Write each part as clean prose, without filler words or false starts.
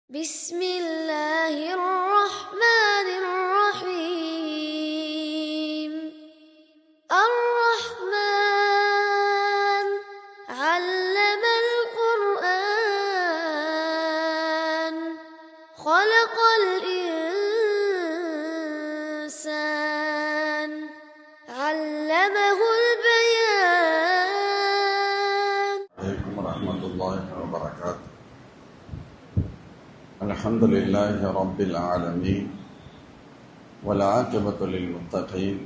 بسم الله الرحمن الرحيم الرحمن علم القرآن خلق الإنسان علمه البيان. عليكم ورحمة الله وبركاته. الحمد لله رب العالمين والعاقبة للمتقين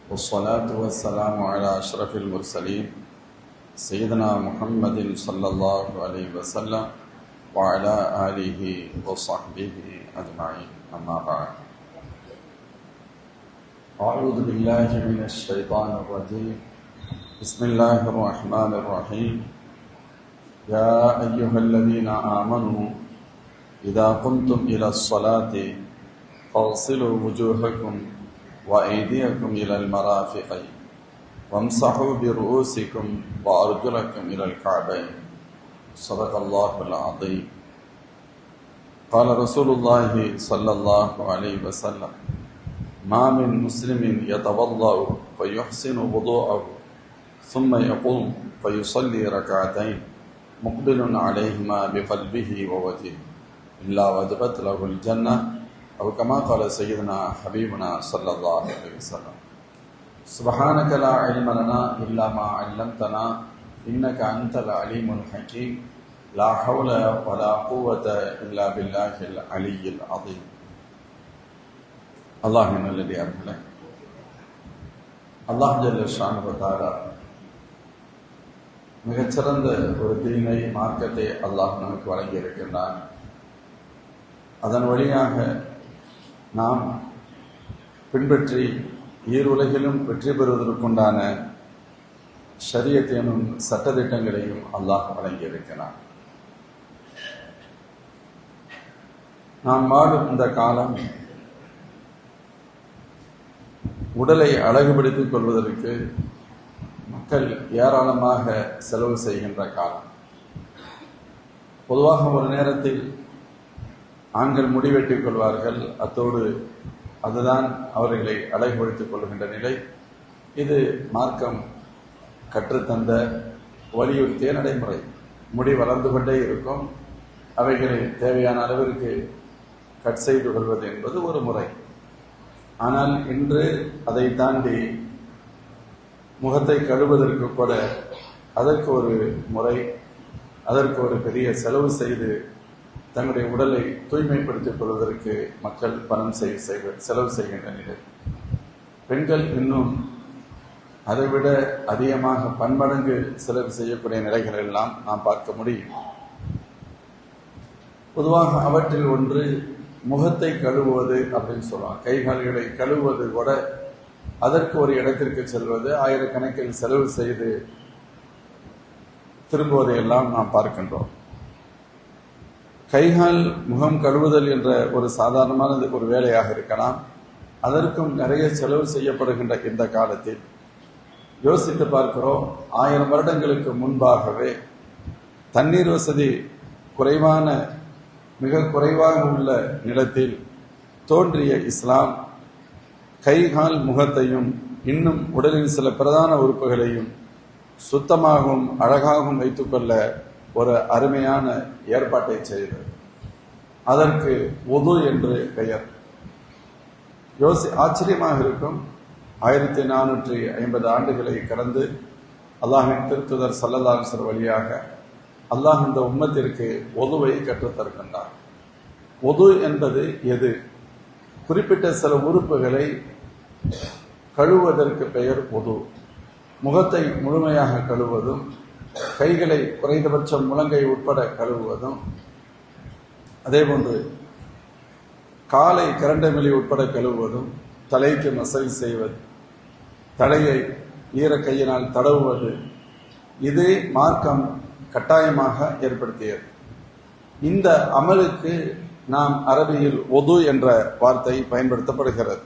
والصلاة والسلام على أشرف المرسلين سيدنا محمد صلى الله عليه وسلم وعلى آله وصحبه أجمعين. أما بعد، أعوذ بالله من الشيطان الرجيم. بسم الله الرحمن الرحيم. يا أيها الذين آمنوا إذا قمتم إلى الصلاة فاغسلوا وجوهكم وأيديكم إلى المرافق وامسحوا برؤوسكم وأرجلكم إلى الكعبين. صدق الله العظيم. قال رسول الله صلى الله عليه وسلم: ما من مسلم يتوضأ فيحسن وضوءه ثم يقوم فيصلي ركعتين مقبل عليهما بقلبه ووجهه إلا وجبت له الجنة، أو كما قال سيدنا حبيبنا صلى الله عليه وسلم. سبحانك لا علم لنا إلا ما علمتنا إنك أنت العليم الحكيم. لا حول ولا قوة إلا بالله العلي العظيم. அல்லாஹ்வின் நல்லடியார்களே, அல்லாஹ் ஜல்ல ஷானுஹு வ தஆலா மிகச்சிறந்த ஒரு தீனை, மார்க்கத்தை அல்லாஹ் நமக்கு வழங்கி இருக்கின்றான். அதன் வழியாக நாம் பின்பற்றி ஈருலகிலும் வெற்றி பெறுவதற்குண்டான ஷரியத் எனும் சட்டதிட்டங்களையும் அல்லாஹ் வழங்கி இருக்கிறான். நாம் வாழும் இந்த காலம் உடலை அழகுபடுத்திக் கொள்வதற்கு மக்கள் ஏராளமாக செலவு செய்கின்ற காலம். பொதுவாக ஒரு நேரத்தில் ஆண்கள் முடிவெட்டிக் கொள்வார்கள், அத்தோடு அதுதான் அவர்களை அழகுபடுத்திக் கொள்கின்ற நிலை. இது மார்க்கம் கற்றுத்தந்த வலியுறுத்திய நடைமுறை. முடி வளர்ந்து கொண்டே இருக்கும், அவைகளை தேவையான அளவிற்கு கட் செய்து கொள்வது என்பது ஒரு முறை. ஆனால் இன்று அதை தாண்டி முகத்தை கழுவதற்கு கூட அதற்கு ஒரு முறை, அதற்கு ஒரு பெரிய செலவு செய்து தங்களுடைய உடலை தூய்மைப்படுத்திக் கொள்வதற்கு மக்கள் பணம் செலவு செய்கின்ற நிலை. பெண்கள் இன்னும் அதைவிட அதிகமாக பன்மடங்கு செலவு செய்யக்கூடிய நிலைகள் எல்லாம் நாம் பார்க்க முடியும். பொதுவாக அவற்றில் ஒன்று முகத்தை கழுவுவது அப்படின்னு சொல்லுவாங்க. கைகால்களை கழுவுவது கூட அதற்கு ஒரு இடத்திற்கு செல்வது, ஆயிரக்கணக்கில் செலவு செய்து திரும்புவதையெல்லாம் நாம் பார்க்கின்றோம். கைகால் முகம் கழுவுதல் என்ற ஒரு சாதாரணமான ஒரு வேலையாக இருக்கலாம். அதற்கும் நிறைய செலவு செய்யப்படுகின்ற இந்த காலத்தில் யோசித்து பார்க்கிறோம். 1000 வருடங்களுக்கு முன்பாகவே தண்ணீர் வசதி குறைவான, மிக குறைவாக உள்ள நிலத்தில் தோன்றிய இஸ்லாம் கைகால் முகத்தையும் இன்னும் உடலின் சில பிரதான உறுப்புகளையும் சுத்தமாகவும் அழகாகவும் வைத்துக்கொள்ள ஒரு அருமையான ஏற்பாட்டை செய்தது. அதற்கு வுது என்று பெயர். ஆச்சரியமாக இருக்கும். 1450 ஆண்டுகளை கடந்து அல்லாஹ்வின் திருத்துதர் ஸல்லல்லாஹு அலைஹி வஸல்லம் வழியாக அல்லாஹ் இந்த உம்மத்திற்கு வுதுவை கற்றுத்தருகின்றார். வுது என்பது எது? குறிப்பிட்ட சில உறுப்புகளை கழுவுவதற்கு பெயர் வுது. முகத்தை முழுமையாக கழுவுவதும், கைகளை குறைந்தபட்சம் முழங்கை உட்பட கழுவுவதும், அதேபோன்று காலை கரண்டமிலி உட்பட கழுவுவதும், தலைக்கு மசாஜ் செய்வது, தலையை ஈர கையினால் தடவுவது, இது மார்க்கம் கட்டாயமாக ஏற்படுத்தியது. இந்த அமலுக்கு நாம் அரபியில் வுது என்ற வார்த்தை பயன்படுத்தப்படுகிறது.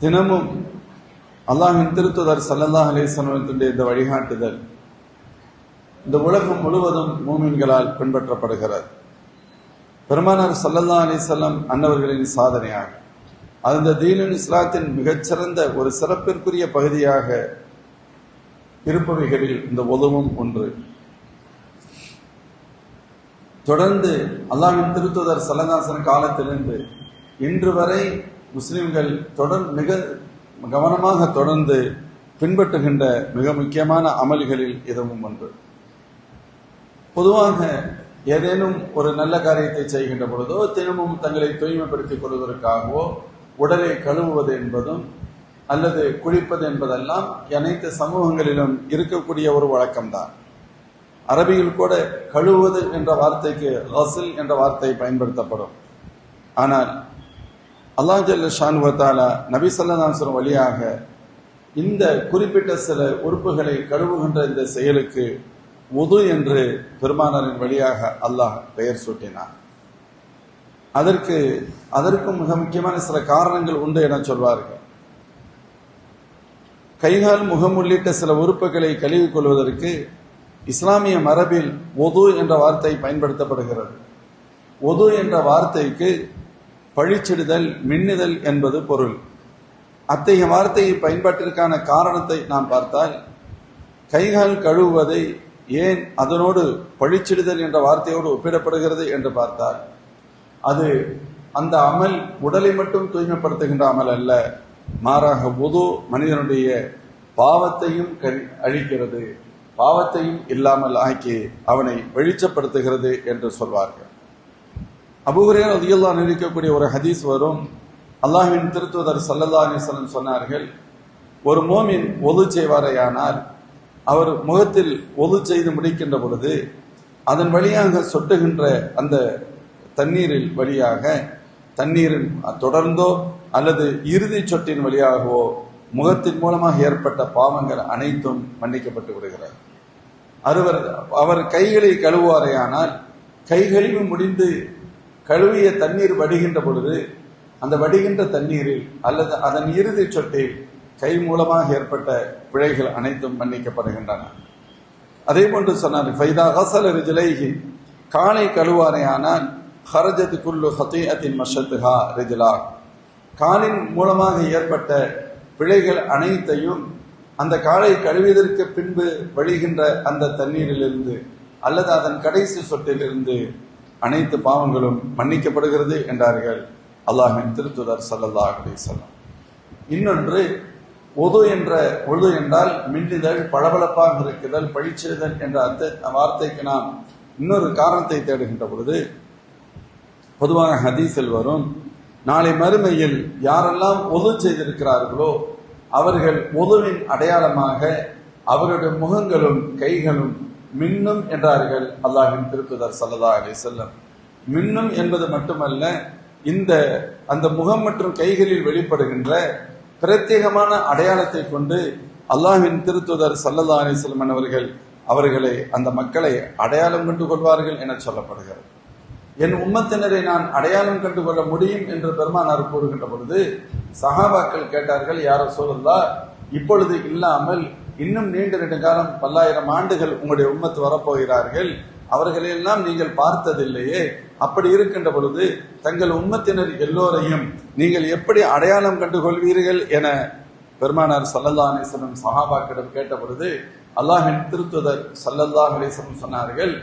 தினமும் அல்லாஹ்வின் திருத்துதர் ஸல்லல்லாஹு அலைஹி வஸல்லம் இந்த வழிகாட்டுதல் இந்த உலகம் முழுவதும் மூமின்களால் பின்பற்றப்படுகிறது. பெருமானார் ஸல்லல்லாஹு அலைஹி வஸல்லம் அன்னவர்களின் சாதனையாக அந்த தீனுல் இஸ்லாத்தின் மிகச்சிறந்த ஒரு சிறப்பிற்குரிய பகுதியாக இருப்பவைகளில் இந்த உதவும் ஒன்று. தொடர்ந்து அல்லாஹ்வின் திருத்தூதர் ஸல்லல்லாஹு அலைஹி வஸல்லம் காலத்திலிருந்து இன்று வரை முஸ்லிம்கள் மிக கவனமாக தொடர்ந்து பின்பற்றுகின்ற மிக முக்கியமான அமல்களில் இதுவும் ஒன்று. பொதுவாக ஏதேனும் ஒரு நல்ல காரியத்தை செய்கின்ற பொழுதோ தினமும் தங்களை தூய்மைப்படுத்திக் கொள்வதற்காகவோ உடலை கழுவுவது என்பதும் அல்லது குளிப்பது என்பதெல்லாம் அனைத்து சமூகங்களிலும் இருக்கக்கூடிய ஒரு வழக்கம்தான். அரபியில் கூட கழுவுவது என்ற வார்த்தைக்கு கஸ்ல் என்ற வார்த்தை பயன்படுத்தப்படும். ஆனால் அல்லாஹ் ஜல்ல ஷானு வ தஆலா நபி ஸல்லல்லாஹு அலைஹி வஸல்லம் வழியாக இந்த குறிப்பிட்ட சில உறுப்புகளை கழுவுகின்ற இந்த செயலுக்கு வுது என்று பெருமானாரின் வழியாக அல்லாஹ் பெயர் சூட்டினார். அதற்கும் மிக முக்கியமான சில காரணங்கள் உண்டு என சொல்வார்கள். கைகால் முகம் உள்ளிட்ட சில உறுப்புகளை கழுவிக் கொள்வதற்கு இஸ்லாமிய மரபில் வுது என்ற வார்த்தை பயன்படுத்தப்படுகிறது. வுது என்ற வார்த்தைக்கு பழிச்சிடுதல், மின்னுதல் என்பது பொருள். அத்தகைய வார்த்தையை பயன்பாட்டிற்கான காரணத்தை நாம் பார்த்தால், கைகால் கழுவுவதை ஏன் அதனோடு பழிச்சிடுதல் என்ற வார்த்தையோடு ஒப்பிடப்படுகிறது என்று பார்த்தால், அது அந்த அமல் உடலை மட்டும் தூய்மைப்படுத்துகின்ற அமல் அல்ல, மாறாக வுது மனிதனுடைய பாவத்தையும் அழிக்கிறது, பாவத்தையும் இல்லாமல் ஆக்கி அவனை வெளிச்சப்படுத்துகிறது என்று சொல்வார்கள். அபூ ஹுரைரா ரலியல்லாஹு அன்ஹு இருக்கக்கூடிய ஒரு ஹதீஸ் வரும். அல்லாஹ்வின் திருத்தூதர் ஸல்லல்லாஹு அலைஹி வஸல்லம் சொன்னார்கள், ஒரு மோமின் ஒது செய்வாரையானால் அவர் முகத்தில் ஒது செய்து முடிக்கின்ற பொழுது அதன் வழியாக சொட்டுகின்ற அந்த தண்ணீரில் வழியாக தண்ணீரின் தொடர்ந்தோ அல்லது இறுதி சொட்டின் வழியாகவோ முகத்தின் மூலமாக ஏற்பட்ட பாவங்கள் அனைத்தும் மன்னிக்கப்பட்டு விடுகிறார். அவர் கைகளை கழுவுவாரையானால் கைகழுவி முடிந்து கழுவிய தண்ணீர் வடிகின்ற பொழுது அந்த வடிகின்ற தண்ணீரில் அல்லது அதன் இறுதி சொட்டில் கை மூலமாக ஏற்பட்ட பிழைகள் அனைத்தும் மன்னிக்கப்படுகின்றன. அதே போன்று சொன்னார், ஃபைதா கஸல ரிஜ்லைஹி, காலை கழுவாரையானால் ஹரஜத் குல்லு ஹதீஅத்தின் மஷத்துஹா ரிஜ்லா, காலின் மூலமாக ஏற்பட்ட பிழைகள் அனைத்தையும் அந்த காலை கழுவியதற்கு பின்பு வழிகின்ற அந்த தண்ணீரிலிருந்து அல்லது அதன் கடைசி சொட்டிலிருந்து அனைத்து பாவங்களும் மன்னிக்கப்படுகிறது என்றார்கள் அல்லாஹ்வின் திருத்தூதர் ஸல்லல்லாஹு அலைஹி வஸல்லம். இன்னொன்று, வுது என்றால் மின்னுதல், பளபளப்பாக இருக்குதல், பழிச்சிடுதல் என்ற வார்த்தைக்கு நாம் இன்னொரு காரணத்தை தேடுகின்ற பொழுது பொதுவாக ஹதீஸில் வரும், நாளை மறுமையில் யாரெல்லாம் வுது செய்திருக்கிறார்களோ அவர்கள் வுதுவின் அடையாளமாக அவருடைய முகங்களும் கைகளும் மின்னும் என்றார்கள் அல்லாஹ்வின் திருத்தூதர் ஸல்லல்லாஹு அலைஹி வஸல்லம். மின்னும் என்பது மட்டுமல்ல, அந்த முகம் மற்றும் கைகளில் வெளிப்படுகின்ற பிரத்யேகமான அடையாளத்தை கொண்டு அல்லாஹ்வின் திருத்தூதர் ஸல்லல்லாஹு அலைஹி வஸல்லம் அவர்களை அந்த மக்களை அடையாளம் கண்டு கொள்வார்கள் என சொல்லப்படுகிறது. என் உம்மத்தினரை நான் அடையாளம் கண்டு கொள்ள முடியும் என்று பெருமானார் கூறுகின்ற பொழுது சஹாபாக்கள் கேட்டார்கள், யா ரசூலல்லாஹ், இப்பொழுது இல்லாமல் இன்னும் நீண்ட நெடுங்காலம் பல்லாயிரம் ஆண்டுகள் உங்களுடைய உம்மத்து வரப்போகிறார்கள், அவர்களெல்லாம் நீங்கள் பார்த்ததில்லையே, அப்படி இருக்கின்ற பொழுது தங்கள் உம்மத்தினர் எல்லோரையும் நீங்கள் எப்படி அடையாளம் கண்டு கொள்வீர்கள் என பெருமானார் ஸல்லல்லாஹு அலைஹி வஸல்லம் சஹாபாக்களிடம் கேட்ட பொழுது அல்லாஹ்வின் திருத்தூதர் ஸல்லல்லாஹு அலைஹி வஸல்லம் சொன்னார்கள்,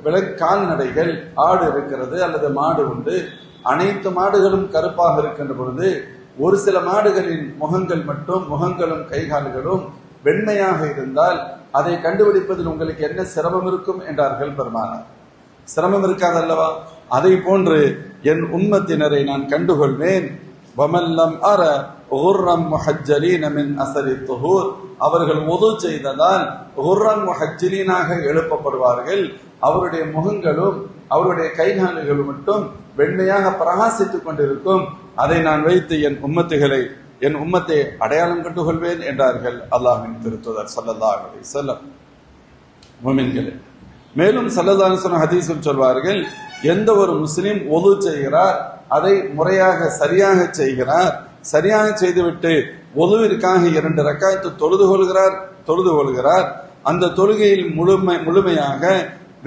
ஒரு கால்நடைகள், ஆடு இருக்கிறது அல்லது மாடு உண்டு, அனைத்து மாடுகளும் கருப்பாக இருக்கின்ற பொழுது ஒரு சில மாடுகளின் முகங்களும் கைகால்களும் வெண்மையாக இருந்தால் அதை கண்டுபிடிப்பதில் உங்களுக்கு என்ன சிரமம் இருக்கும் என்றார்கள் பெருமானார். சிரமம் இருக்காதல்லவா? அதை போன்று என் உம்மத்தினரை நான் கண்டுகொள்வேன். வமல்லம் அர குர்ரம் முஹஜ்ஜலீன மின் அஸரி துஹூர், அவர்கள் வுது செய்ததால் குர்ரம் முஹஜ்ஜலீனாக எழுப்பப்படுவார்கள். அவருடைய முகங்களும் அவருடைய கைகால்களும் மட்டும் வெண்மையாக பிரகாசித்துக் கொண்டிருக்கும். அதை நான் வைத்து என் உம்மத்தை அடையாளம் கண்டுகொள்வேன் என்றார்கள் அல்லாஹ்வின் திருத்தூதர் ஸல்லல்லாஹு அலைஹி வஸல்லம். முஃமின்களே, மேலும் ஸல்லல்லாஹு அலைஹி வஸல்லம் ஹதீஸில் சொல்வார்கள், எந்த ஒரு முஸ்லிம் வுது செய்கிறார் அதை முறையாக சரியாக செய்கிறார், சரியாக செய்துவிட்டு வுதுவிற்காக 2 ரக்காயத்து தொழுது கொள்கிறார், அந்த தொழுகையில் முழுமையாக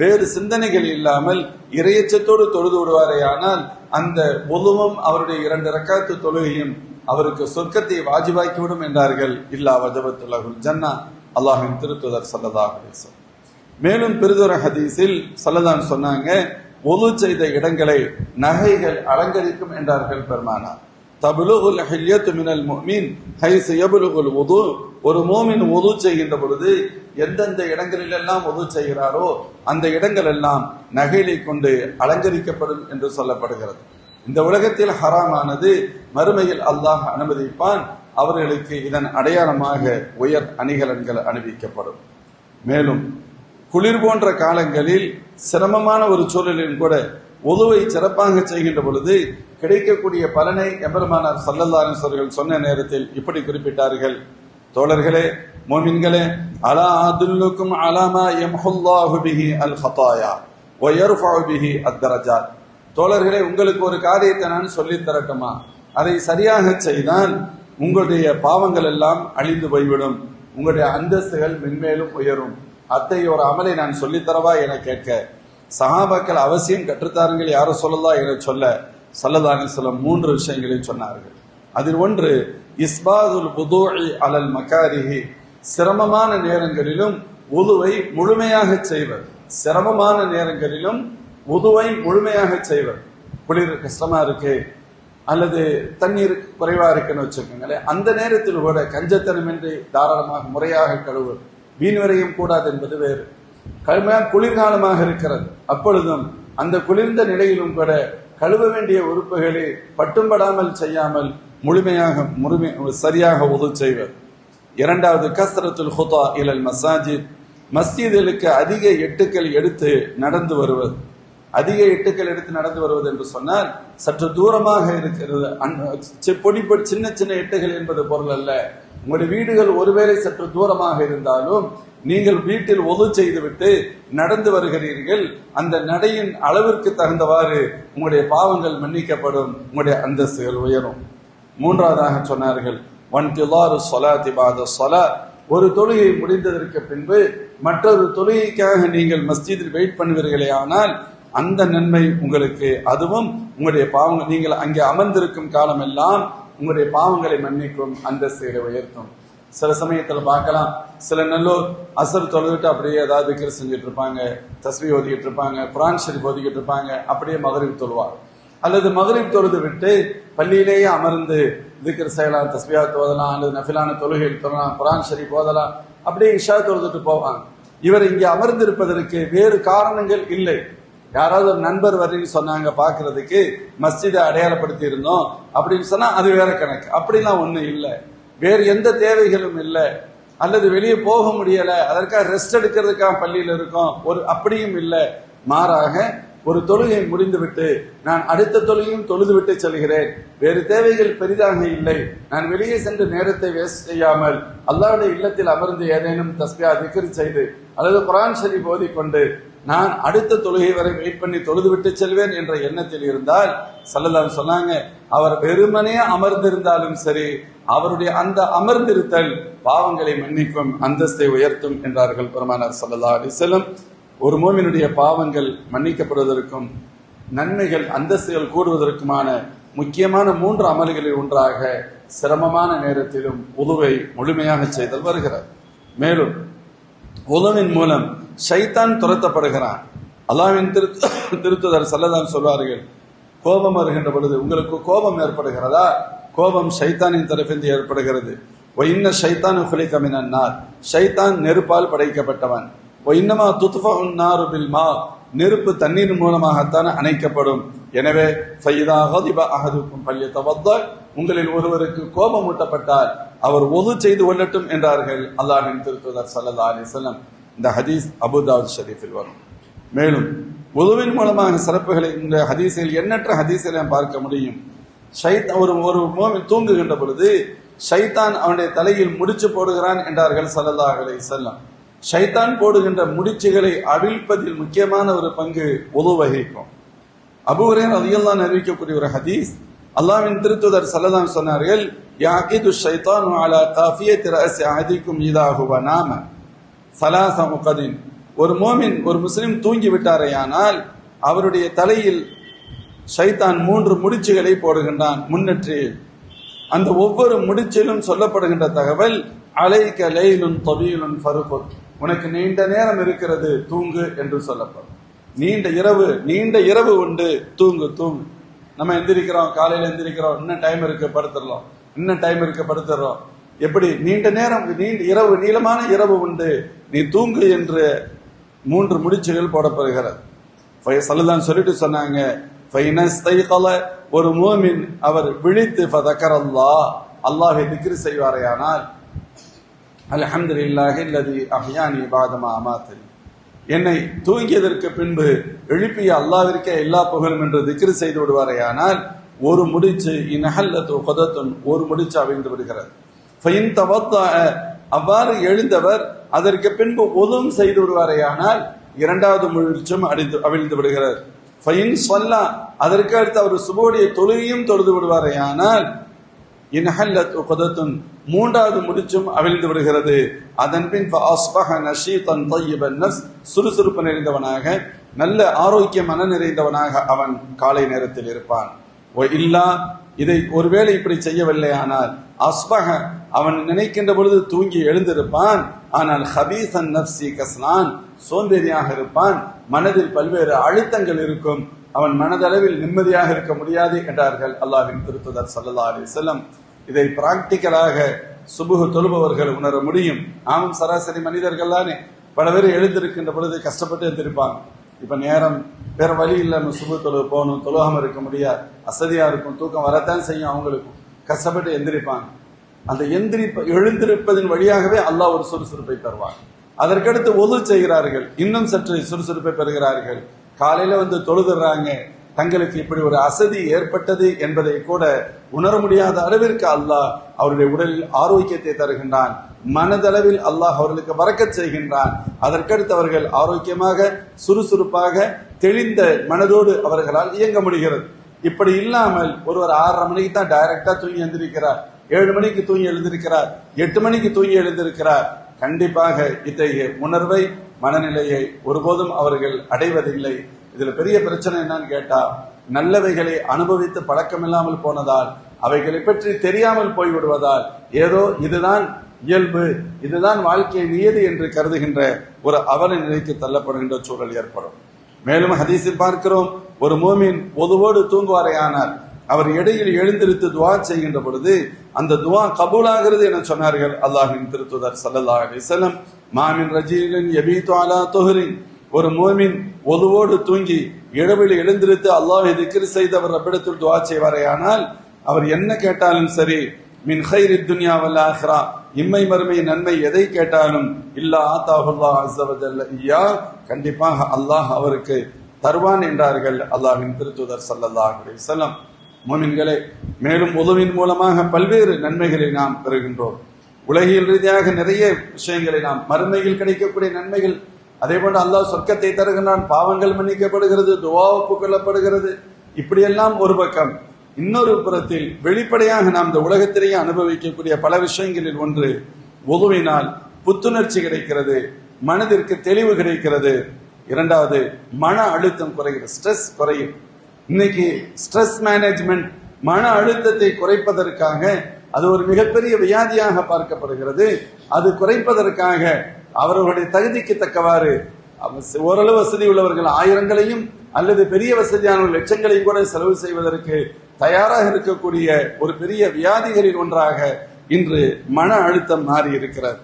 வேறு சிந்தனைகள் இல்லாமல் இறையச்சத்தோடு தொழுது விடுவாரேயானால் அந்த ஒழுவும் அவருடைய 2 ரக்காத்து தொழுகையும் அவருக்கு சொர்க்கத்தை வாஜிபாக்கிவிடும் என்றார்கள். இல்லா வஜபத்துல்லஹுல் ஜன்னா, அல்லாஹ்வின் திருத்தூதர் ஸல்லல்லாஹு அலைஹி வஸல்லம். மேலும் பெரிதொரு ஹதீஸில் ஸல்லல்லாஹு சொன்னாங்க, ஒது செய்த இடங்களை நகைகள் அலங்கரிக்கும் என்றார்கள் பெருமானார். தபுலுகுல் ஹில்யத்து மினல் முஃமின் ஹைஸு யபுலுகுல் வுது, ஒரு மோமின் ஒது செய்கின்ற பொழுது எந்தெந்த இடங்களிலெல்லாம் ஒது செய்கிறாரோ அந்த இடங்கள் எல்லாம் நகைகளை கொண்டு அலங்கரிக்கப்படும் என்று சொல்லப்படுகிறது. இந்த உலகத்தில் ஹராமானது மறுமையில் அல்லாஹ் அனுமதிப்பான். அவர்களுக்கு இதன் அடையாளமாக உயர் அணிகலன்கள் அணிவிக்கப்படும். மேலும் குளிர் போன்ற காலங்களில் சிரமமான ஒரு சூழலில் கூட ஒதுவை சிறப்பாக செய்கின்ற பொழுது கிடைக்கக்கூடிய பலனை எம்பெருமானார் ஸல்லல்லாஹு அலைஹி வஸல்லம் சொன்ன நேரத்தில் இப்படி குறிப்பிட்டார்கள், தோழர்களே, மோமின்களே, அலா அதுல்லுக்கும் அலாமா யம்ஹுல்லாஹு பிஹி அல் ஹதாயா வ யர்ஃபஉ பிஹி அத்-தரஜாத். தோழர்களே, உங்களுக்கு ஒரு காரியத்தை நான் சொல்லித் தரட்டுமா? அதை சரியாக செய்தால் உங்களுடைய பாவங்கள் எல்லாம் அழிந்து போய்விடும், உங்களுடைய அந்தஸ்துகள் மென்மேலும் உயரும். அத்தகைய ஒரு அமலை நான் சொல்லித்தரவா என கேட்க சஹாபாக்கள் அவசியம் கற்றுத்தாருங்கள் யாரும் சொல்லலாம் என சொல்ல ஸல்லல்லாஹு அலைஹி வஸல்லம் 3 விஷயங்களை சொன்னார்கள். அதில் ஒன்று இஸ்பாதுல் வுதுஇ அலல் மகாரிஹி, சிரமமான நேரங்களிலும் வுதுவை முழுமையாக செய்வர். சிரமமான நேரங்களிலும் வுதுவை முழுமையாக செய்வர். குளிர் கஷ்டமா இருக்கு அல்லது தண்ணீர் குறைவா இருக்குன்னு வச்சுக்கோங்களேன், அந்த நேரத்தில் கூட கஞ்சத்தனமின்றி தாராளமாக முறையாக கழுவு, வீண் வரையும் கூடாது என்பது வேறு. கடுமையாக குளிர்காலமாக இருக்கிறது, அப்பொழுதும் அந்த குளிர்ந்த நிலையிலும் கூட கழுவ வேண்டிய உறுப்புகளை பட்டும்படாமல் செய்யாமல் முழுமையாக சரியாக உது செய்வர். இரண்டாவது கஸ்ரத்துல் ஹுதா இலல் மசாஜித், மஸ்ஜிதுகளுக்கு அதிக எட்டுக்கள் எடுத்து நடந்து வருவது. அதிக எட்டுக்கள் எடுத்து நடந்து வருவது என்று சொன்னால் சற்று தூரமாக இருக்கிறது, சின்ன சின்ன எட்டுகள் என்பது பொருள் அல்ல. உங்களுடைய வீடுகள் ஒருவேளை சற்று தூரமாக இருந்தாலும் நீங்கள் வீட்டில் ஒது செய்துவிட்டு நடந்து வருகிறீர்கள், அந்த நடையின் அளவிற்கு தகுந்தவாறு உங்களுடைய பாவங்கள் மன்னிக்கப்படும், உங்களுடைய அந்தஸ்துகள் உயரும். மூன்றாவதாக சொன்னார்கள், வன்திலாரு ஸலாத்தி பாத ஸலாத், ஒரு தொழுகை முடிந்ததற்கு பின்பு மற்றொரு தொழுகைக்காக நீங்கள் மஸ்ஜிதில் வெயிட் பண்ணுவீர்களே, ஆனால் அந்த நன்மை உங்களுக்கு, அதுவும் உங்களுடைய பாவங்கள், நீங்கள் அங்கே அமர்ந்திருக்கும் காலம் எல்லாம் உங்களுடைய பாவங்களை மன்னிக்கும், அந்தஸ்துகளை உயர்த்தும். சில சமயத்தில் பார்க்கலாம், சில நல்லோர் அசர் தொழுதுட்டு அப்படியே ஏதாவது திக்ர் செஞ்சுட்டு இருப்பாங்க, தஸ்பீஹ் ஓதிக்கிட்டு இருப்பாங்க, குர்ஆன் ஷரீஃப் ஓதிக்கிட்டு இருப்பாங்க, அப்படியே மக்ரிப் தொழுவார். அல்லது மக்ரிப் தொழுது விட்டு பள்ளியிலேயே அமர்ந்து திக்ர் செய்யலாம், தஸ்பீஹாத் ஓதலாம், அல்லது நஃபிலான தொழுகைகள் தொழலாம், குர்ஆன் ஷரீஃப் ஓதலாம், அப்படியே இஷா தொழுதுட்டு போவாங்க. இவர் இங்கே அமர்ந்திருப்பதற்கு வேறு காரணங்கள் இல்லை. யாராவது ஒரு நண்பர் வரைன்னு சொன்னாங்க பார்க்கறதுக்கு, மஸ்ஜிதை அடையாளப்படுத்தி இருந்தோம் அப்படின்னு சொன்னா அது வேற கணக்கு. அப்படிலாம் ஒன்றும் இல்லை, வேறு எந்த தேவைகளும் இல்லை, அல்லது வெளியே போக முடியல அதற்காக ரெஸ்ட் எடுக்கிறதுக்காக பள்ளியில் இருக்கோம் ஒரு அப்படியும் இல்லை. மாறாக ஒரு தொழுகை முடிந்துவிட்டு நான் அடுத்த தொழுகையும் தொழுது விட்டு செல்கிறேன், வேறு தேவைகள் பெரிதாக இல்லை, நான் வெளியே சென்று நேரத்தை வேஸ்ட் செய்யாமல் அல்லாஹ்வுடைய இல்லத்தில் அமர்ந்து ஏதேனும் தஸ்பீஹ் திக்ர் செய்து அல்லது குர்ஆன் ஷரீஃப் ஓதிக்கொண்டு நான் அடுத்த தொழுகை வரை வெயிட் பண்ணி தொழுது விட்டு செல்வேன் என்ற எண்ணத்தில் இருந்தால் ஸல்லல்லாஹு அலைஹி சொன்னாங்க, அவர் வெறுமனே அமர்ந்திருந்தாலும் சரி, அவருடைய அந்த அமர்ந்திருத்தல் பாவங்களை மன்னிக்கும், அந்தஸ்தை உயர்த்தும் என்றார்கள் பெருமானார் ஸல்லல்லாஹு அலைஹி வஸல்லம். ஒரு மூமினுடைய பாவங்கள் மன்னிக்கப்படுவதற்கும் நன்மைகள் அந்தஸ்துகள் கூடுவதற்குமான முக்கியமான 3 அமல்களில் ஒன்றாக சிரமமான நேரத்திலும் உதுவை முழுமையாக செய்தல் வருகிறது. மேலும் உதுவின் மூலம் ஷைத்தான் துரத்தப்படுகிறான். அல்லாஹ்வின் திருத்தூதர் ஸல்லல்லாஹு அலைஹி சொல்வார்கள், கோபம் வருகின்ற பொழுது உங்களுக்கு கோபம் ஏற்படுகிறதா? கோபம் ஷைத்தானின் தரப்பிலிருந்து ஏற்படுகிறது. இன்ன ஷைத்தானு குலிக மினன் நார், ஷைத்தான் நெருப்பால் படைக்கப்பட்டவன். இன்னமா துத்ஃபஉன் நாரு பில் மா, நெருப்பு தண்ணீர் மூலமாகத்தான் அணைக்கப்படும். எனவே ஃபைதா கதிப அஹதுக்கும் ஃபல்யதவத்த, உங்களில் ஒருவருக்கு கோபம் ஊட்டப்பட்டால் அவர் ஒது செய்து கொள்ளட்டும் என்றார்கள் அல்லாஹ்வின் திருத்தூதர் ஸல்லல்லாஹு அலைஹி வஸல்லம். இந்த ஹதீஸ் அபூ தாவூத் ஷரீஃபில் வரும். மேலும் உதுவின் மூலமாக சிறப்புகளை இந்த ஹதீஸில் எண்ணற்ற ஹதீஸில் பார்க்க முடியும். ஒரு மோமின் தூங்குகின்ற பொழுது ஷைத்தான் அவனுடைய தலையில் முடிச்சு போடுகிறான் என்றார்கள் ஸல்லல்லாஹு அலைஹி வஸல்லம். ஷைத்தான் போடுகின்ற முடிச்சுகளை அவிழ்ப்பதில் முக்கியமான ஒரு பங்கு உது வகிக்கும். அபூ ஹுரைரா ரலியல்லாஹு அன்ஹு அறிவிக்கக்கூடிய ஒரு ஹதீஸ், அல்லாஹ்வின் திருத்தூதர் ஸல்லல்லாஹு அலைஹி சொன்னார்கள், யாகிது ஷைத்தானு அலா காஃபியத்தி ரஅஸி அஹதிக்கும் இதா ஹுவ நாம, சலாச முகதின், ஒரு மோமின் ஒரு முஸ்லிம் தூங்கி விட்டாரையானால் அவருடைய தலையில் ஷைத்தான் 3 முடிச்சுகளை போடுகின்றான் முன்னெற்றியில். அந்த ஒவ்வொரு முடிச்சிலும் சொல்லப்படுகின்ற தகவல், அலைக லைலுன் தவீலுன் ஃபர்குத், உனக்கு நீண்ட நேரம் இருக்கிறது தூங்கு என்று சொல்லப்படும். நீண்ட இரவு உண்டு, தூங்கு தூங்கு. நம்ம எந்திரிக்கிறோம், காலையில எந்திரிக்கிறோம், இன்னும் டைம் இருக்கு படுத்துறோம். எப்படி நீண்ட நேரம், இரவு, நீளமான இரவு உண்டு, நீ தூங்கு என்று 3 முடிச்சுகள் போடப்படுகிறது. சல்லல்லாஹு சொல்லிட்டு சொன்னாங்க, ஒரு மூமின் அவர் விழித்து அல்லாஹ்வை திக்ர் செய்வாரையானால், அல்ஹம்துலில்லாஹி அல்லதி அஹ்யானி பஅதமா அமாத்தனி, என்னை தூங்கியதற்கு பின்பு எழுப்பிய அல்லாஹ்விற்கே எல்லா புகழும் என்று திக்ர் செய்து விடுவாரையானால், ஒரு முடிச்சு இன்ஹல்லத்து கதத்துன், ஒரு முடிச்சு அவிழ்ந்து விடுகிறது. ஃபைன் தவத்தா, அவ்வாறு எழுந்தவர் அதற்கு பின்பு ஒதும் செய்து விடுவாரையானால் 2வது முடிச்சும் அவிழ்ந்து விடுகிறது. ஃபைன் ஸல்லா, அதற்கு அடுத்து அவர் சுபோடைய தொழுகையும் தொழுது விடுவாரையானால் இன்ஹல்லத் கதத்துன், 3வது முடிச்சும் அவிழ்ந்து விடுகிறது. அதன் பின் ஃபஅஸ்பஹ நஷீதன் தய்யிபன் நஃப்ஸ், சுறுசுறுப்பு நிறைந்தவனாக, நல்ல ஆரோக்கிய மன நிறைந்தவனாக அவன் காலை நேரத்தில் இருப்பான். இல்லா, இதை ஒருவேளை இப்படி செய்யவில்லையானால் அஸ்பஹ, அவன் நினைக்கின்ற பொழுது தூங்கி எழுந்திருப்பான், ஆனால் ஹபீசன் நஃப்சி கஸ்லான், சோம்பேறியாக இருப்பான், மனதில் பல்வேறு அழுத்தங்கள் இருக்கும், அவன் மனதளவில் நிம்மதியாக இருக்க முடியாது என்றார்கள் அல்லாஹ்வின் திருத்தூதர் ஸல்லல்லாஹு அலைஹி வஸல்லம். இதை பிராக்டிக்கலாக சுபுஹ் தொழுபவர்கள் உணர முடியும். நாமும் சராசரி மனிதர்கள் தானே, பல பேர் எழுந்திருக்கின்ற பொழுது கஷ்டப்பட்டு எழுந்திருப்பாங்க. இப்ப நேரம் வேற வழி இல்லாம சுபுஹ் தொழுக போகணும், தொழுகாம இருக்க முடியாது, அசதியா இருக்கும், தூக்கம் வரத்தான் செய்யும், அவங்களுக்கும் கஷ்டப்பட்டு எந்திரிப்பாங்க. அந்த எழுந்திருப்பதன் வழியாகவே அல்லாஹ் ஒரு சுறுசுறுப்பை தருவார். அதற்கடுத்து ஒது செய்கிறார்கள், இன்னும் சற்று சுறுசுறுப்பை பெறுகிறார்கள். காலையில வந்து தொழுதுறாங்க, தங்களுக்கு இப்படி ஒரு அசதி ஏற்பட்டது என்பதை கூட உணர முடியாத அளவிற்கு அல்லாஹ் அவருடைய உடலில் ஆரோக்கியத்தை தருகின்றான், மனதளவில் அல்லாஹ் அவர்களுக்கு பரக்கத் செய்கின்றான். அதற்கடுத்து அவர்கள் ஆரோக்கியமாக, சுறுசுறுப்பாக, தெளிந்த மனதோடு அவர்களால் இயங்க முடிகிறது. இப்படி இல்லாமல் ஒருவர் 6:30 மணிக்கு தான் டைரக்டா தூங்கி எழுந்திருக்கிறார், 7 மணிக்கு தூங்கி எழுந்திருக்கிறார், 8 மணிக்கு தூங்கி எழுந்திருக்கிறார், கண்டிப்பாக இத்தகைய உணர்வை, மனநிலையை ஒருபோதும் அவர்கள் அடைவதில்லை. இதுல பெரிய பிரச்சனை என்னன்னு கேட்டா, நல்லவைகளை அனுபவித்து பழக்கம் இல்லாமல் போனதால், அவைகளை பற்றி தெரியாமல் போய்விடுவதால், ஏதோ இதுதான் இயல்பு, இதுதான் வாழ்க்கை நியதி என்று கருதுகின்ற ஒரு அவல நிலைக்கு தள்ளப்படுகின்ற சூழல் ஏற்படும். மேலும் ஹதீஸில் பார்க்கிறோம், ஒரு மூமின் ஒதுவோடு தூங்குவாரையானால் அவர் இடையில் எழுந்திருத்து துவா செய்கின்ற பொழுது அந்த துவா கபூலாகிறது என சொன்னார்கள் அல்லாஹ்வின் திருத்தூதர் ஸல்லல்லாஹு அலைஹி வஸல்லம். மாமின் ரஜீலின் யபீது அலா துஹரின், ஒரு மூமின் ஒதுவோடு தூங்கி இரவில் எழுந்திருத்து அல்லாஹ்வை திக்ர் செய்து அவர் ரப்பிடத்தில் துவா செய்வாரையானால், அவர் என்ன கேட்டாலும் சரி, மின் கைரித் துன்யா வல் ஆஹிரா, இம்மை மறுமை நன்மை எதை கேட்டாலும், இல்லா ஆத்தாஹுல்லாஹ் அஸ்ஸ வ ஜல்ல இய்யா, கண்டிப்பாக அல்லாஹ் அவருக்கு தருவான் என்றார்கள் அல்லாஹ்வின் திருத்தூதர் ஸல்லல்லாஹு அலைஹி வஸல்லம். மூமின்களே, மேலும் உதுவின் மூலமாக பல்வேறு நன்மைகளை நாம் பெறுகின்றோம். உலகியல் ரீதியாக நிறைய விஷயங்களை நாம், மறுமையில் கிடைக்கக்கூடிய நன்மைகள், அதே போன்று அல்லாஹ் சொர்க்கத்தை தருகின்றான், பாவங்கள் மன்னிக்கப்படுகிறது, துஆ ஒப்புக்கொள்ளப்படுகிறது. இப்படியெல்லாம் ஒரு பக்கம். இன்னொரு புறத்தில் வெளிப்படையாக நாம் இந்த உலகத்திலேயே அனுபவிக்கக்கூடிய பல விஷயங்களில் ஒன்று, உதுவினால் புத்துணர்ச்சி கிடைக்கிறது, மனதிற்கு தெளிவு கிடைக்கிறது. 2வது, மன அழுத்தம் குறைகிறது, ஸ்ட்ரெஸ் குறையும். இன்னைக்கு ஸ்ட்ரெஸ் மேனேஜ்மெண்ட், மன அழுத்தத்தை குறைப்பதற்காக அது ஒரு மிகப்பெரிய வியாதியாக பார்க்கப்படுகிறது. அது குறைப்பதற்காக அவர்களுடைய தகுதிக்கு தக்கவாறு ஓரளவு வசதி உள்ளவர்கள் ஆயிரங்களையும் அல்லது பெரிய வசதியானவர்கள் லட்சங்களையும் கூட செலவு செய்வதற்கு தயாராக இருக்கக்கூடிய ஒரு பெரிய வியாதிகளில் ஒன்றாக இன்று மன அழுத்தம் மாறி இருக்கிறது.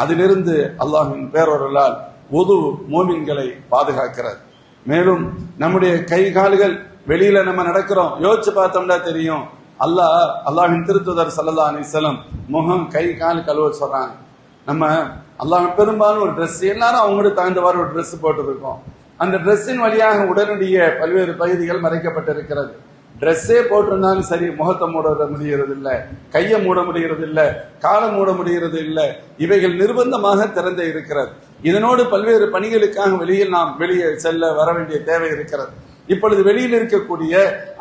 அதிலிருந்து அல்லாஹ்வின் பேரொருளால் உது மோமின்களை பாதுகாக்கிறது. மேலும் நம்முடைய கை கால்கள், வெளியில நம்ம நடக்கிறோம், யோசிச்சு பார்த்தோம்னா தெரியும், அல்லாஹ்வின் திருத்தூதர் ஸல்லல்லாஹு அலைஹி வஸல்லம் முகம், கை, கால் கழுவ சொல்றாங்க. நம்ம அல்லாஹ் பெரும்பாலும் ஒரு ட்ரெஸ், எல்லாரும் அவங்களுக்கு தகுந்தவாறு ஒரு ட்ரெஸ் போட்டு இருக்கோம். அந்த ட்ரெஸ்ஸின் வழியாக உடலுடைய பல்வேறு பகுதிகள் மறைக்கப்பட்டிருக்கிறது. ட்ரெஸ்ஸே போட்டிருந்தாலும் சரி, முகத்தை மூட முடிகிறது இல்ல, கையை மூட முடிகிறது இல்ல, காலை மூட முடிகிறது இல்ல, இவைகள் நிர்பந்தமாக திறந்தே இருக்கிறது. இதனோடு பல்வேறு பணிகளுக்காக வெளியே செல்ல வர வேண்டிய தேவை இருக்கிறது. இப்பொழுது வெளியில் இருக்கக்கூடிய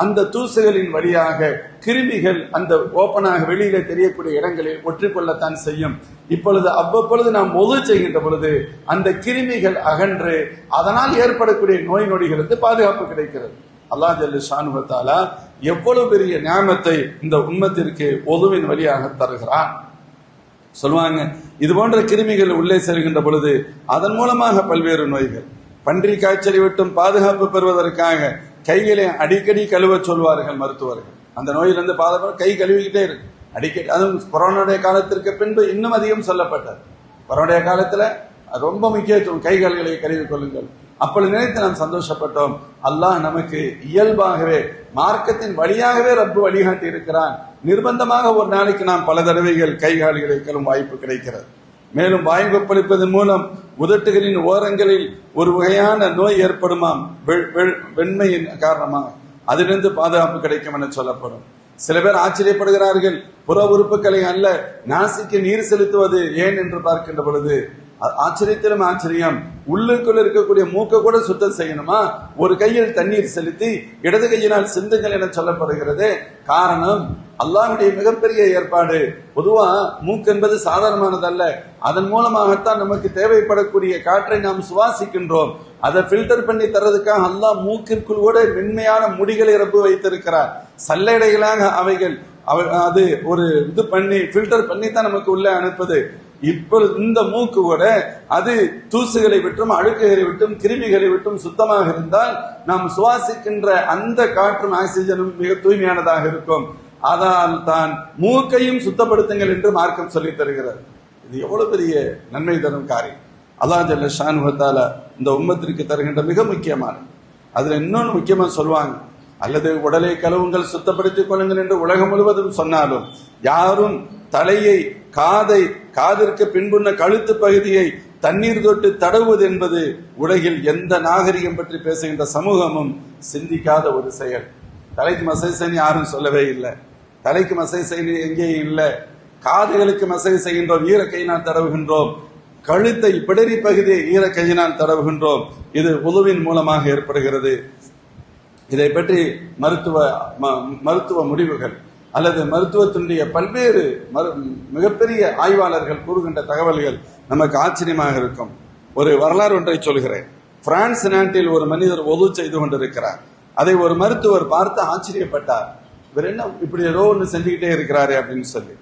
அந்த தூசுகளின் வழியாக கிருமிகள் அந்த ஓப்பனாக வெளியில தெரியக்கூடிய இடங்களில் ஒற்றிக்கொள்ளத்தான் செய்யும். இப்பொழுது அவ்வப்பொழுது நாம் ஒது செய்கின்ற பொழுது அந்த கிருமிகள் அகன்று அதனால் ஏற்படக்கூடிய நோய் நொடிகளுக்கு பாதுகாப்பு கிடைக்கிறது. அல்லாஹ் ஜல்ல ஷானுஹு வ தஆலா எவ்வளவு பெரிய நியாமத்தை இந்த உம்மத்திற்கு ஒதுவின் வழியாக தருகிறான். சொல்லுவாங்க, இது போன்ற கிருமிகள் உள்ளே செல்கின்ற பொழுது அதன் மூலமாக பல்வேறு நோய்கள், பன்றி காய்ச்சலை விட்டும் பாதுகாப்பு பெறுவதற்காக கைகளை அடிக்கடி கழுவ சொல்வார்கள் மருத்துவர்கள். அந்த நோயிலிருந்து பாதுகாப்பு கை கழுவிக்கிட்டே இருக்கு அடிக்கடி. அதுவும் கொரோனாவுடைய காலத்திற்கு பின்பு இன்னும் அதிகம் சொல்லப்பட்டது. கொரோனா காலத்துல ரொம்ப முக்கியத்துவம், கைகால்களை கழுவி கொள்ளுங்கள். அப்படி நினைத்து நாம் சந்தோஷப்பட்டோம். அல்லாஹ் நமக்கு இயல்பாகவே மார்க்கத்தின் வழியாகவே ரப்பு வழிகாட்டி இருக்கிறான். நிர்பந்தமாக ஒரு நாளைக்கு நாம் பல தடவைகள் கைகால்களை கழுவும் வாய்ப்பு கிடைக்கிறது. மேலும் வாய் கொப்பளிப்பதன் மூலம் உதட்டுகளின் ஓரங்களில் ஒரு வகையான நோய் ஏற்படுமாம், வெண்மையின் காரணமாக. அதிலிருந்து பாதுகாப்பு கிடைக்கும் என சொல்லப்படும். சில பேர் ஆச்சரியப்படுகிறார்கள், புற உறுப்புகளை அல்ல நாசிக்கு நீர் செலுத்துவது ஏன் என்று பார்க்கின்ற பொழுது ஆச்சரியத்திலும் ஆச்சரியம், உள்ளுக்குள் இருக்கக்கூடிய மூக்க கூட சுத்தம் செய்யணுமா? ஒரு கையில் தண்ணீர் செலுத்தி இடது கையினால் சிந்துங்கள் என சொல்லப்படுகிறது. காரணம், அல்லாஹ்வுடைய மிகப்பெரிய ஏற்பாடு. பொதுவா மூக்கு என்பது சாதாரணமானதல்ல. அதன் மூலமாகத்தான் நமக்கு தேவைப்படக்கூடிய காற்றை நாம் சுவாசிக்கின்றோம். அதை பில்டர் பண்ணி தர்றதுக்காக அல்லாஹ் மூக்கிற்குள் கூட மென்மையான முடிகளை ரப்பு வைத்திருக்கிறார். சல்லடைகளாக அவைகள் அது ஒரு இது பண்ணி பில்டர் பண்ணி தான் நமக்கு உள்ள அனுப்புது. இப்பொழுது இந்த மூக்கு கூட அது தூசுகளை விட்டும் அழுக்குகளை விட்டும் கிருமிகளை விட்டும் சுத்தமாக இருந்தால் நாம் சுவாசிக்கின்ற அந்த காற்றும் ஆக்சிஜனும் மிக தூய்மையானதாக இருக்கும். அதனால் தான் மூக்கையும் சுத்தப்படுத்துங்கள் என்று மார்க்கம் சொல்லித் தருகிறது. இது எவ்வளவு பெரிய நன்மை தரும் காரியம். அல்லாஹ் ஜல்ல ஷானுஹு வ தஆலா இந்த உம்மத்திற்கு தருகின்ற மிக முக்கியமான, அதுல இன்னொன்று முக்கியமா சொல்லுவாங்க, அல்லது உடலை கழுவுங்கள் சுத்தப்படுத்திக் கொள்ளுங்கள் என்று உலகம் முழுவதும் சொன்னாலும் யாரும் தலையை காதிற்கு பின்புள்ள கழுத்து பகுதியை தண்ணீர் தொட்டு தடவுவது என்பது உலகில் எந்த நாகரிகம் பற்றி பேசுகின்ற சமூகமும் சிந்திக்காத ஒரு செயல். தலைக்கு மசேஜ் செய்ய யாரும் சொல்லவே இல்லை. தலைக்கு மசேஜ் செய்ய எங்கேயும் இல்லை. காதுகளுக்கு மசேஜ் செய்கின்றோம், ஈர கையினால் தடவுகின்றோம். கழுத்தை பிடரி பகுதியை ஈர கையினால் தடவுகின்றோம். இது உதுவின் மூலமாக ஏற்படுகிறது. இதை பற்றி மருத்துவ முடிவுகள் அல்லது மருத்துவத்தினுடைய பல்வேறு மிகப்பெரிய ஆய்வாளர்கள் கூறுகின்ற தகவல்கள் நமக்கு ஆச்சரியமாக இருக்கும். ஒரு வரலாறு ஒன்றை சொல்கிறேன். பிரான்ஸ் நாட்டில் ஒரு மனிதர் ஒது செய்து கொண்டிருக்கிறார். அதை ஒரு மருத்துவர் பார்த்து ஆச்சரியப்பட்டார். இவர் என்ன இப்படி ஏதோ ஒன்று செஞ்சுக்கிட்டே இருக்கிறாரு அப்படின்னு சொல்லி.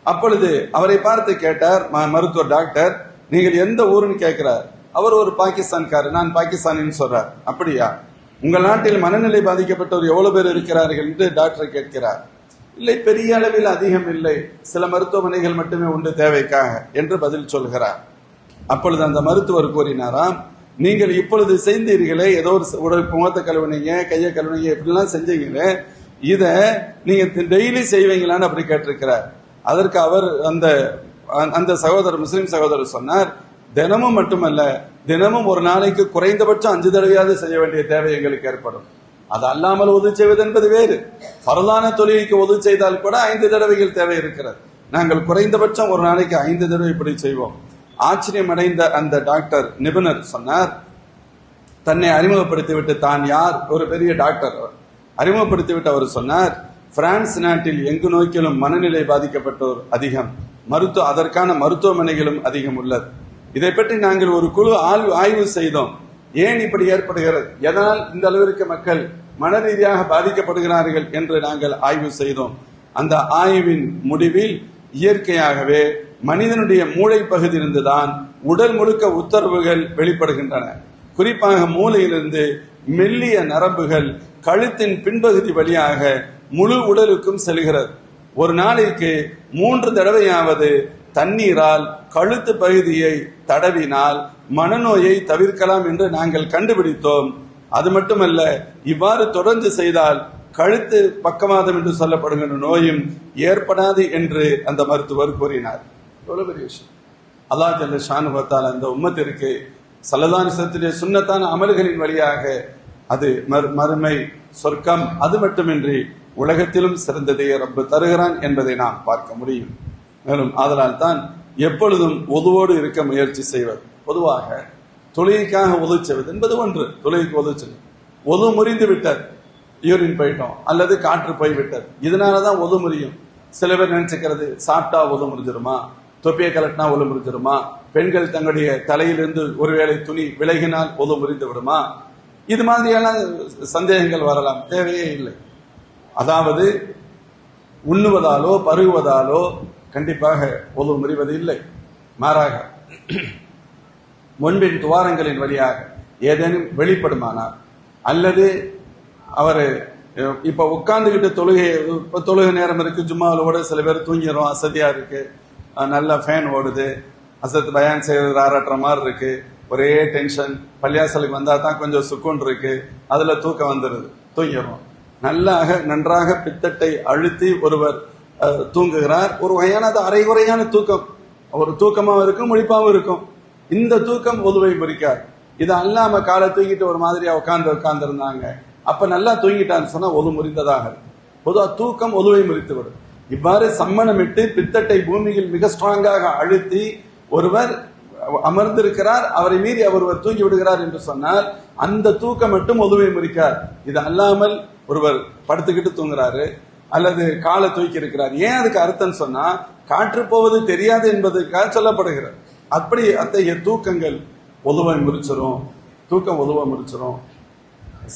அப்பொழுது அவரை பார்த்து கேட்டார் மருத்துவர், டாக்டர் நீங்கள் எந்த ஊருன்னு கேட்கிறார். அவர் ஒரு பாகிஸ்தான்காரர், நான் பாகிஸ்தானின்னு சொல்றார். அப்படியா, உங்கள் நாட்டில் மனநிலை பாதிக்கப்பட்டவர் எவ்வளவு பேர் இருக்கிறார்கள் என்று டாக்டர் கேட்கிறார். இல்லை, பெரிய அளவில் அதிகம் இல்லை, சில மருத்துவமனைகள் மட்டுமே உண்டு தேவைக்காக என்று பதில் சொல்கிறார். அப்பொழுது அந்த மருத்துவர் கூறினாராம், நீங்கள் இப்பொழுது செய்தீர்களே, ஏதோ ஒரு முகத்தை கழுவுனீங்க, கையை கழுவுனீங்க, இப்படிலாம் செஞ்சீங்களே, இத நீங்க டெய்லி செய்வீங்களான்னு அப்படி கேட்டிருக்கிறார். அதற்கு அவர் அந்த சகோதரர், முஸ்லிம் சகோதரர் சொன்னார், தினமும் மட்டுமல்ல, தினமும் ஒரு நாளைக்கு குறைந்தபட்சம் 5 தடவையாவது செய்ய வேண்டிய தேவை எங்களுக்கு ஏற்படும். அது அல்லாமல் உதவி செய்வது என்பது வேறு. பரலான தொழிலுக்கு உதவி செய்தால் கூட 5 தடவைகள் தேவை இருக்கிறது. நாங்கள் குறைந்தபட்சம் ஒரு நாளைக்கு 5 தடவை இப்படி செய்வோம். ஆச்சரியம் அடைந்த அந்த டாக்டர் நிபுணர் சொன்னார், தன்னை அறிமுகப்படுத்திவிட்டு, தான் யார், ஒரு பெரிய டாக்டர் அறிமுகப்படுத்திவிட்டு அவர் சொன்னார், பிரான்ஸ் நாட்டில் எங்கு நோக்கிலும் மனநிலை பாதிக்கப்பட்டோர் அதிகம், அதற்கான மருத்துவமனைகளும் அதிகம் உள்ளது. இதை பற்றி நாங்கள் ஒரு குழு ஆய்வு செய்தோம். ஏன் இப்படி ஏற்படுகிறது, எதனால் இந்த அளவிற்கு மக்கள் மன ரீதியாக பாதிக்கப்படுகிறார்கள் என்று நாங்கள் ஆய்வு செய்தோம். அந்த ஆய்வின் முடிவில் இயற்கையாகவே மனிதனுடைய மூளை பகுதியிலிருந்துதான் உடல் முழுக்க உத்தரவுகள் வெளிப்படுகின்றன. குறிப்பாக மூளையிலிருந்து மெல்லிய நரம்புகள் கழுத்தின் பின்பகுதி வழியாக முழு உடலுக்கும் செல்கிறது. ஒரு நாளைக்கு 3 தடவையாவது தண்ணீரால் கழுத்து பகுதியை தடவினால் மனநோயை தவிர்க்கலாம் என்று நாங்கள் கண்டுபிடித்தோம். அது மட்டுமல்ல, இவ்வாறு தொடர்ந்து செய்தால் கழுத்து பக்கவாதம் என்று சொல்லப்படுகின்ற நோயும் ஏற்படாது என்று அந்த மருத்துவர் கூறினார். எவ்வளவு பெரிய விஷயம். அல்லாஹ் ஜல்ல ஷானுஹு வ தஆலா அந்த உம்மத்திற்கு ஸல்லல்லாஹு அலைஹி வஸல்லமுடைய சுன்னத்தான அமல்களின் வழியாக அது மறுமை சொர்க்கம், அது மட்டுமின்றி உலகத்திலும் சிறந்ததையே ரப்பு தருகிறான் என்பதை நாம் பார்க்க முடியும். மேலும் ஆதலால் தான் எப்பொழுதும் உதுவோடு இருக்க முயற்சி செய்வது. பொதுவாக தொழுகைக்காக உதவி செய்வது என்பது ஒன்று, தொழுகைக்கு உதவி செய்வது. ஒது முறிந்து விட்டது, யூரின் போயிட்டோம் அல்லது காற்று போய்விட்டது, இதனாலதான் ஒது முறியும். சில பேர் நினைச்சுக்கிறது சாப்பிட்டா ஒது முறிஞ்சிருமா, தொப்பியை கலட்டினா ஒது முறிஞ்சிருமா, பெண்கள் தங்களுடைய தலையிலிருந்து ஒருவேளை துணி விலகினால் ஒது முறிந்து விடுமா, இது மாதிரியான சந்தேகங்கள் வரலாம். தேவையே இல்லை. அதாவது உண்ணுவதாலோ பருகுவதாலோ கண்டிப்பாக ஒது முறிவது இல்லை. மாறாக முன்பின் துவாரங்களின் வழியாக ஏதேனும் வெளிப்படுமானார் அல்லது அவர் இப்ப உட்கார்ந்துகிட்டு தொழுகை நேரம் இருக்கு, ஜும்மாவில் கூட சில பேர் தூங்கிடும், அசதியா இருக்கு, நல்ல ஃபேன் ஓடுது, அசத்து பயான் செய்யறது ஆராட்டுற மாதிரி இருக்கு, ஒரே டென்ஷன், பள்ளியாசலுக்கு வந்தா தான் கொஞ்சம் சுக்குன் இருக்கு, அதுல தூக்கம் வந்துடுது, தூங்கிடும். நன்றாக பித்தட்டை அழுத்தி ஒருவர் தூங்குகிறார். ஒரு வகையான அது அரைகுறையான தூக்கம், ஒரு தூக்கமாவும் இருக்கும் முழிப்பாவும் இருக்கும். இந்த தூக்கம் ஒதுவை முறிக்காது. இது அல்லாம காலை தூக்கிட்டு ஒரு மாதிரியா உட்கார்ந்து இருந்தாங்க, அப்ப நல்லா தூங்கிட்டான்னு சொன்னா ஒது முறிந்ததாக. பொதுவா தூக்கம் ஒதுவை முறித்து விடும். இவ்வாறு சம்மணமிட்டு பித்தட்டை பூமியில் மிக ஸ்ட்ராங்காக அழுத்தி ஒருவர் அமர்ந்திருக்கிறார், அவரை மீறி ஒருவர் தூங்கி விடுகிறார் என்று சொன்னால் அந்த தூக்கம் மட்டும் ஒதுவை முறிக்கார். இது அல்லாமல் ஒருவர் படுத்துக்கிட்டு தூங்குறாரு அல்லது காலை தூக்கி இருக்கிறார், ஏன் அதுக்கு அர்த்தம் சொன்னா காற்று போவது தெரியாது என்பதற்காக சொல்லப்படுகிறது. அப்படி அத்தகைய தூக்கங்கள் ஒதுவை முறிச்சிரும், தூக்கம் ஒதுவை முறிச்சிரும்.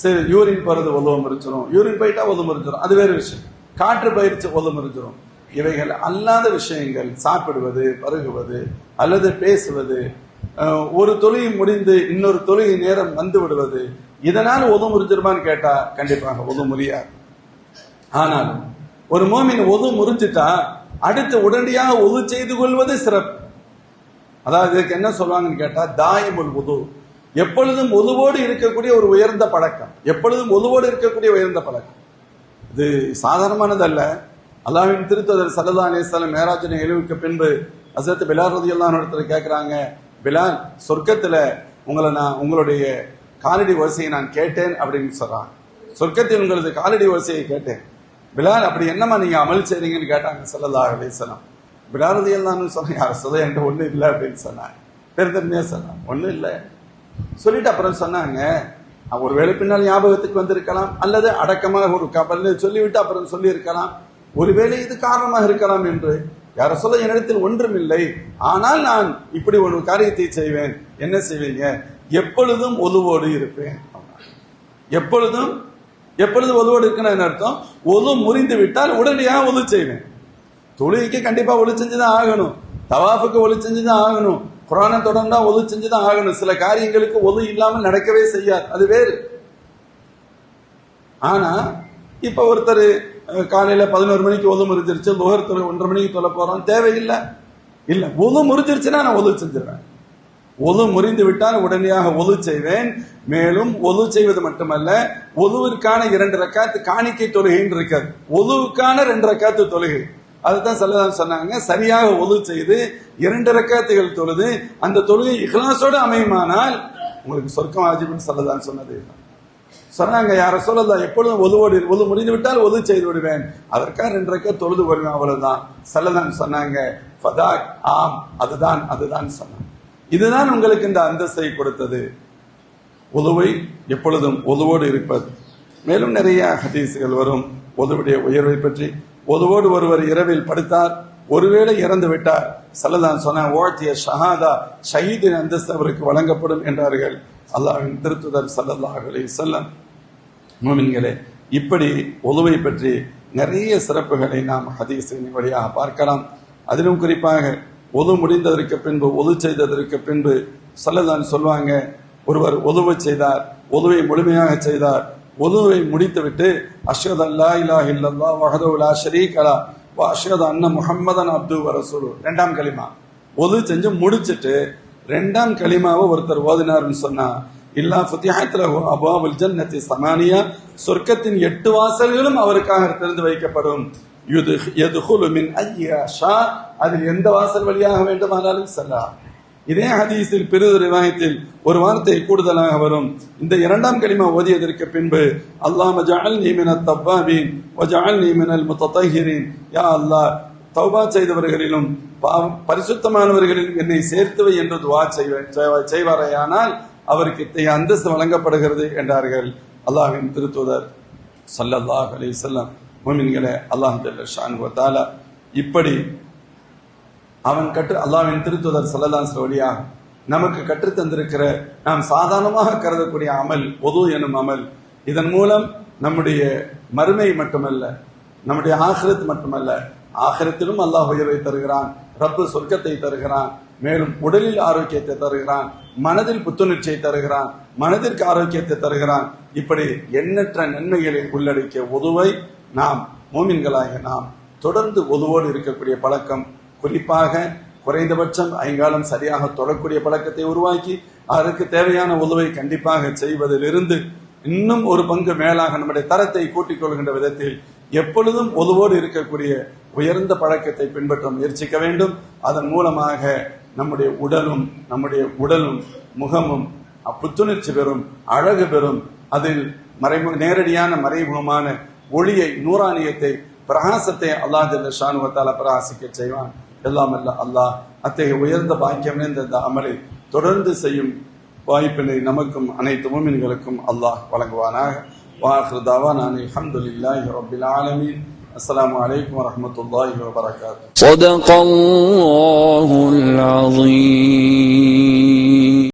சரி, யூரின் போறது ஒதுவை முறிச்சிரும், யூரின் போயிட்டா ஒது முறிச்சிரும், அது வேறு விஷயம். காற்று பயிற்சி ஒது முறிச்சிரும். இவைகள் அல்லாத விஷயங்கள், சாப்பிடுவது, பருகுவது அல்லது பேசுவது, ஒரு தொழுகை முடிந்து இன்னொரு தொழுகை நேரம் வந்து விடுவது, இதனால் ஒது முறிஞ்சிருமான்னு கேட்டா கண்டிப்பாக ஒது முறியாது. ஆனாலும் ஒரு மோமின் ஒது முறிஞ்சிட்டா அடுத்து உடனடியாக ஒது செய்து கொள்வது சிறப்பு. அதாவது இதுக்கு என்ன சொல்லுவாங்கன்னு கேட்டா தாயிமுல் வுது, எப்பொழுதும் ஒதுவோடு இருக்கக்கூடிய ஒரு உயர்ந்த பழக்கம், எப்பொழுதும் ஒதுவோடு இருக்கக்கூடிய உயர்ந்த பழக்கம். இது சாதாரணமானதல்ல. அல்லாஹ்வின் திருத்தூதர் ஸல்லல்லாஹு அலைஹி வஸல்லம் மேராஜ் நிகழ்வுக்கு பின்பு ஹஸரத் பிலால் ரலியல்லாஹு அன்ஹு இடத்துல கேட்கிறாங்க, பிலால், சொர்க்கத்துல உங்களுடைய காலடி வரிசையை நான் கேட்டேன் அப்படின்னு சொல்றாங்க. சொர்க்கத்தில் உங்களது காலடி வரிசையை கேட்டேன். பிலால், அப்படி என்னமா நீங்க அமல் செய்றீங்கன்னு கேட்டாங்க ஸல்லல்லாஹு அலைஹி வஸல்லம். பிலால் ரலியல்லாஹு அன்ஹு சொன்னாங்க, யார சொல்ல என்கிட்ட ஒண்ணு இல்லை அப்படின்னு சொன்னாங்க. பெருந்தன்மையா சொன்னாங்க, ஒண்ணு இல்லை சொல்லிட்டு அப்புறம் சொன்னாங்க, ஒருவேளை பின்னால் ஞாபகத்துக்கு வந்திருக்கலாம் அல்லது அடக்கமாக ஒரு கபல்ல சொல்லிவிட்டு அப்புறம் சொல்லி இருக்கலாம், ஒருவேளை இது காரணமாக இருக்கலாம் என்று. யார சொல்ல என்னிடத்தில் ஒன்றும் இல்லை, ஆனால் நான் இப்படி ஒரு காரியத்தை செய்வேன். என்ன செய்வீங்க? எப்பொழுதும் ஒதுவோடு இருப்பேன். எப்பொழுதும் ஒதுவோடு இருக்குன்னு அர்த்தம், ஒது முறிந்து விட்டால் உடனடியாக ஒது செய்வேன். தொழுகைக்கு கண்டிப்பா ஒளி செஞ்சுதான் ஆகணும், தவாஃபுக்கு ஒளி செஞ்சுதான் ஆகணும், குர்ஆனை தொடர்ந்தா ஒது செஞ்சுதான் ஆகணும். சில காரியங்களுக்கு ஒது இல்லாமல் நடக்கவே செய்யாது, அது வேறு. ஆனா இப்ப ஒருத்தர் காலையில 11 மணிக்கு ஒது முறிஞ்சிருச்சு, லுஹர் 1:30 மணிக்கு தொலை போறோம், தேவையில்லை. இல்ல, ஒது முறிஞ்சிருச்சுன்னா நான் ஒது செஞ்சிருவேன். ஒது முறிந்து விட்டால் உடனடியாக ஒது செய்வேன். மேலும் ஒது செய்வது மட்டுமல்ல, ஒதுவிற்கான 2 ரக்காத்து காணிக்கை தொழுகைன்னு இருக்காது, ஒதுவுக்கான 2 ரக்காத்து தொழுகை. அதுதான் ஸல்லல்லாஹு சொன்னாங்க, சரியாக ஒது செய்து 2 ரக்காத்துகள் தொழுது அந்த தொழுகை இஹ்லாஸோடு அமையுமானால் உங்களுக்கு சொர்க்கம் வாஜிப்னு ஸல்லல்லாஹு சொன்னது சொன்னாங்க. யார சொல்லலாம், எப்பொழுதும் ஒது முடிந்து விட்டால் ஒது செய்து விடுவேன், அதற்காக 2 ரக்காத் தொழுது வருவேன், அவ்வளவுதான் ஸல்லல்லாஹு சொன்னாங்க. ஃபதாக், ஆம், அதுதான் சொன்னாங்க. இதுதான் உங்களுக்கு இந்த அந்தஸ்தை கொடுத்தது, ஒதுவை எப்பொழுதும் ஒதுவோடு இருப்பது. மேலும் நிறைய ஹதீஸ்கள் வரும் ஒதுவுடைய உயர்வை பற்றி. ஒதுவோடு ஒருவர் இரவில் படுத்தார், ஒருவேளை இறந்து விட்டார், ஸல்லல்லாஹு சொன்ன ஓழ்த்திய ஷஹாதா, ஷஹீதின் அந்தஸ்து அவருக்கு வழங்கப்படும் என்றார்கள் அல்லாஹ்வின் திருத்தூதர் ஸல்லல்லாஹு அலைஹி வஸல்லம். முஃமின்களே, இப்படி ஒதுவை பற்றி நிறைய சிறப்புகளை நாம் ஹதீஸின் வழியாக பார்க்கலாம். அதிலும் குறிப்பாக ஒது முடிந்ததற்கு பின்பு, ஒது செய்ததற்கு பின்பு ஸல்லல்லாஹு சொல்வாங்க, ஒருவர் ஒதுவை செய்தார், ஒதுவை முழுமையாக செய்தார், ஒதுவை முடித்துவிட்டு அஷ்ஹது அல்லா இலாஹ இல்லல்லாஹ் வஹ்தஹு லா ஷரீக லஹ் வ அஷ்ஹது அன்ன முஹம்மதன் அப்துஹு வ ரசூலுஹு, 2ஆம் கலிமா ஒது செஞ்சு முடிச்சிட்டு 2ஆம் கலிமாவை ஒருத்தர் ஓதினார்னு சொன்னா, இல்லா ஃபுத்திஹத் லஹு அப்வாபுல் ஜன்னத்தி ஸமானியா, சொர்க்கத்தின் 8 வாசல்களும் அவருக்காக திறந்து வைக்கப்படும். யதுகுலு மின் ஐயா ஷா, அதில் எந்த வாசல் வழியாக வேண்டுமானாலும் செல்லலாம். இதே ஹதீஸில் பிறகு ரிவாயத்தில் ஒரு வார்த்தை கூடுதலாக வரும். இந்த 2ஆம் கலிமா ஓதியதற்கு பின்பு அல்லாஹ் ஜஅல்னி மினத் தவ்வாபீன் வ ஜஅல்னி மினல் முத்ததஹிரீன், யா அல்லாஹ், தௌபா செய்தவர்களிலும் பரிசுத்தமானவர்களிலும் என்னை சேர்த்துவை என்று துஆ செய்வாரேயானால் அவருக்கு இத்தகைய அந்தஸ்து வழங்கப்படுகிறது என்றார்கள். அல்லாஹ்வின் திருத்தூதர் ஸல்லல்லாஹு அலைஹி வஸல்லம் முஃமின்களே அல்லாஹ் ஜல்ல ஷானுஹு வ தஆலா இப்படி அல்லாஹ்வின் திருத்தூதர் ஸல்லல்லாஹு அலைஹி வஸல்லம் வழியாக நமக்கு கற்றுத் தந்திருக்கிற நாம் சாதாரணமாக கருதக்கூடிய அமல் வுது எனும் அமல், இதன் மூலம் நம்முடைய மறுமை மட்டுமல்ல, நம்முடைய ஆகிரத் மட்டுமல்ல, ஆகிரத்திலும் அல்லாஹ் உயர்வை தருகிறான், ரப்பு சொர்க்கத்தை தருகிறான், மேலும் உடலில் ஆரோக்கியத்தை தருகிறான், மனதில் புத்துணர்ச்சியை தருகிறான், மனதிற்கு ஆரோக்கியத்தை தருகிறான். இப்படி எண்ணற்ற நன்மைகளை உள்ளடக்கிய வுதுவை நாம் மூமின்களாக நாம் தொடர்ந்து வுதுவோடு இருக்கக்கூடிய பழக்கம், குறிப்பாக குறைந்தபட்சம் 5 காலம் சரியாக தொழக்கூடிய பழக்கத்தை உருவாக்கி அதற்கு தேவையான வுதுவை கண்டிப்பாக செய்வதிலிருந்து இன்னும் ஒரு பங்கு மேலாக நம்முடைய தரத்தை கூட்டிக் கொள்கின்ற விதத்தில் எப்பொழுதும் வுதுவோடு இருக்கக்கூடிய உயர்ந்த பழக்கத்தை பின்பற்ற முயற்சிக்க வேண்டும். அதன் மூலமாக நம்முடைய உடலும் முகமும் புத்துணர்ச்சி பெறும், அழகு பெறும். அதில் நேரடியான மறைமுகமான ஒளியை, நூறானியத்தை, பிரகாசத்தை அல்லாஹ் ஜல்ல ஷானுஹு வ தஆலா பிரகாசிக்க செய்வான். எல்லாம் அல்ல அல்லாஹ் அத்தகைய உயர்ந்த பாக்கியம் இந்த அமலை தொடர்ந்து செய்யும் வாய்ப்பினை நமக்கும் அனைத்து முஃமின்களுக்கும் அல்லாஹ் வழங்குவானாக. வாஹிரு தஅவானா அல்ஹம்துலில்லாஹி ரப்பில் ஆலமீன். அஸ்ஸலாமு அலைக்கும் வரஹ்மத்துல்லாஹி வபரகாத்துஹு. ஸதகல்லாஹுல் அஸீம்.